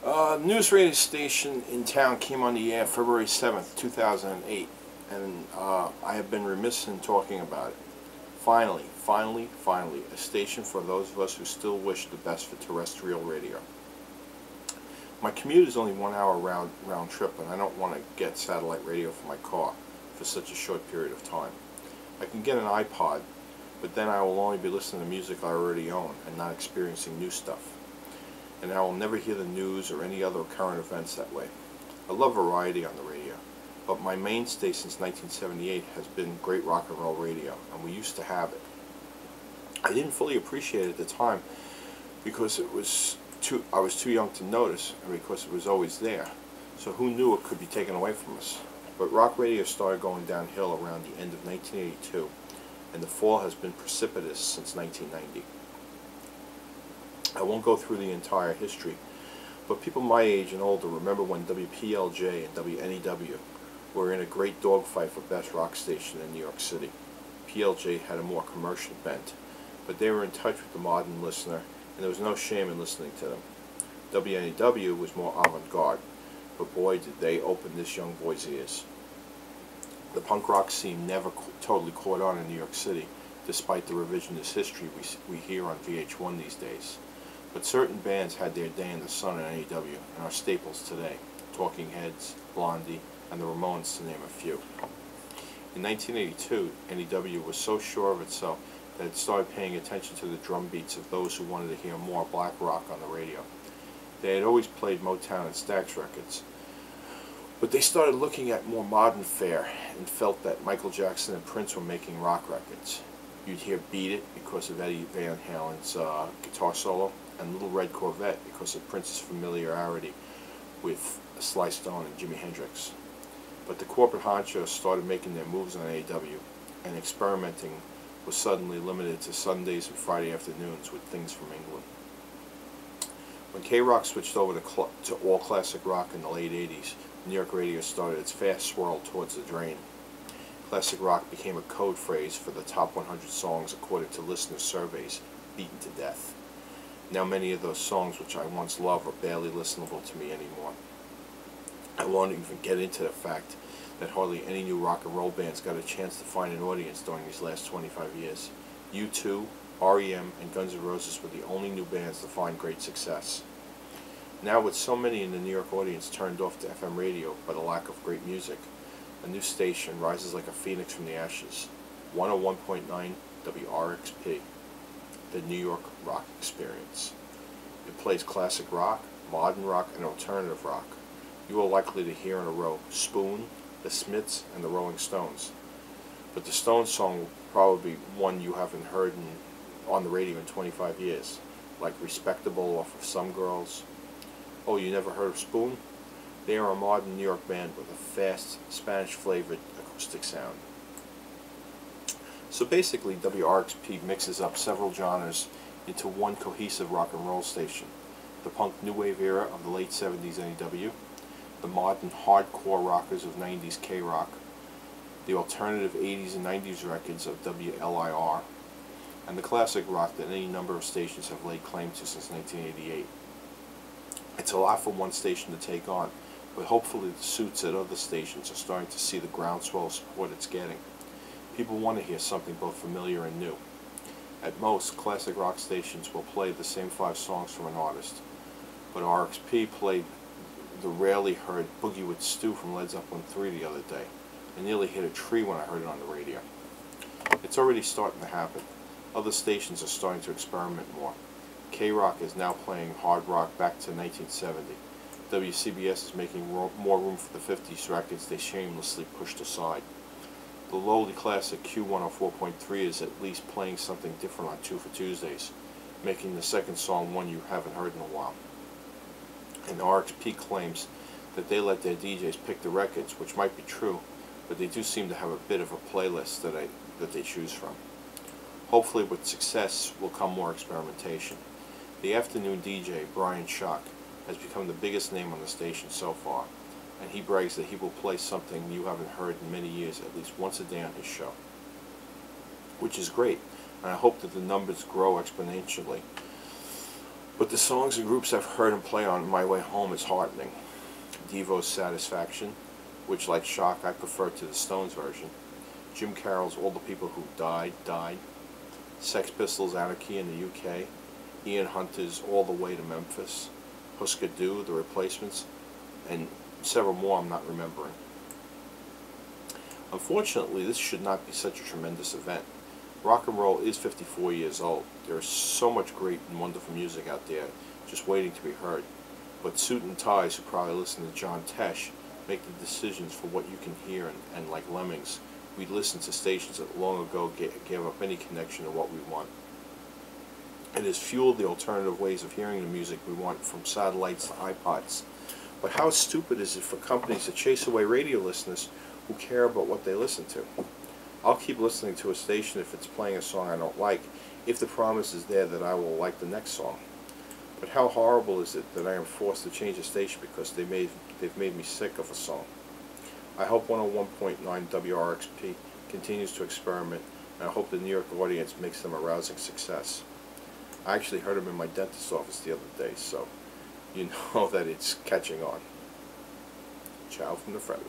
News radio station in town came on the air February 7th, 2008, and I have been remiss in talking about it. Finally, a station for those of us who still wish the best for terrestrial radio. My commute is only 1 hour round trip, and I don't want to get satellite radio for my car for such a short period of time. I can get an iPod, but then I will only be listening to music I already own and not experiencing new stuff. And I will never hear the news or any other current events that way. I love variety on the radio, but my mainstay since 1978 has been great rock and roll radio, and we used to have it. I didn't fully appreciate it at the time because I was too young to notice, and because it was always there. So who knew it could be taken away from us? But rock radio started going downhill around the end of 1982, and the fall has been precipitous since 1990. I won't go through the entire history, but people my age and older remember when WPLJ and WNEW were in a great dogfight for best rock station in New York City. PLJ had a more commercial bent, but they were in touch with the modern listener, and there was no shame in listening to them. WNEW was more avant-garde, but boy did they open this young boy's ears. The punk rock scene never totally caught on in New York City, despite the revisionist history we hear on VH1 these days. But certain bands had their day in the sun at NEW and are staples today. Talking Heads, Blondie, and the Ramones, to name a few. In 1982, NEW was so sure of itself that it started paying attention to the drum beats of those who wanted to hear more black rock on the radio. They had always played Motown and Stax records, but they started looking at more modern fare and felt that Michael Jackson and Prince were making rock records. You'd hear Beat It because of Eddie Van Halen's guitar solo, and Little Red Corvette because of Prince's familiarity with Sly Stone and Jimi Hendrix. But the corporate honchos started making their moves on AEW, and experimenting was suddenly limited to Sundays and Friday afternoons with things from England. When K-Rock switched over to all classic rock in the late 80s, New York radio started its fast swirl towards the drain. Classic rock became a code phrase for the top 100 songs according to listener surveys, beaten to death. Now many of those songs which I once loved are barely listenable to me anymore. I won't even get into the fact that hardly any new rock and roll bands got a chance to find an audience during these last 25 years. U2, REM, and Guns N' Roses were the only new bands to find great success. Now with so many in the New York audience turned off to FM radio by the lack of great music, a new station rises like a phoenix from the ashes. 101.9 WRXP. The New York Rock Experience. It plays classic rock, modern rock, and alternative rock. You are likely to hear in a row Spoon, the Smiths, and the Rolling Stones. But the Stones song will probably be one you haven't heard on the radio in 25 years, like Respectable off of Some Girls. Oh, you never heard of Spoon? They are a modern New York band with a fast, Spanish-flavored acoustic sound. So basically, WRXP mixes up several genres into one cohesive rock and roll station. The punk new wave era of the late 70s NEW, the modern hardcore rockers of 90s K-Rock, the alternative 80s and 90s records of WLIR, and the classic rock that any number of stations have laid claim to since 1988. It's a lot for one station to take on, but hopefully the suits at other stations are starting to see the groundswell of support it's getting. People want to hear something both familiar and new. At most, classic rock stations will play the same 5 songs from an artist, but RXP played the rarely heard Boogie with Stu from Led Zeppelin 3 the other day. I nearly hit a tree when I heard it on the radio. It's already starting to happen. Other stations are starting to experiment more. K-Rock is now playing hard rock back to 1970. WCBS is making more room for the 50s records they shamelessly pushed aside. The lowly classic Q104.3 is at least playing something different on 2 for Tuesdays, making the second song one you haven't heard in a while. And RXP claims that they let their DJs pick the records, which might be true, but they do seem to have a bit of a playlist that they choose from. Hopefully with success will come more experimentation. The afternoon DJ, Brian Shock, has become the biggest name on the station so far, and he brags that he will play something you haven't heard in many years at least once a day on his show. Which is great, and I hope that the numbers grow exponentially. But the songs and groups I've heard and play on my way home is heartening. Devo's Satisfaction, which, like Shock, I prefer to the Stones version. Jim Carroll's All the People Who Died, Died. Sex Pistols' Anarchy in the UK. Ian Hunter's All the Way to Memphis. Husker Du, The Replacements, and several more I'm not remembering. Unfortunately, this should not be such a tremendous event. Rock and roll is 54 years old. There is so much great and wonderful music out there just waiting to be heard. But suit and ties who probably listen to John Tesh make the decisions for what you can hear, and like lemmings, we listen to stations that long ago gave up any connection to what we want. It has fueled the alternative ways of hearing the music we want, from satellites to iPods. But how stupid is it for companies to chase away radio listeners who care about what they listen to? I'll keep listening to a station if it's playing a song I don't like, if the promise is there that I will like the next song. But how horrible is it that I am forced to change a station because they've made me sick of a song? I hope 101.9 WRXP continues to experiment, and I hope the New York audience makes them a rousing success. I actually heard them in my dentist's office the other day, so you know that it's catching on. Ciao from the Freditor.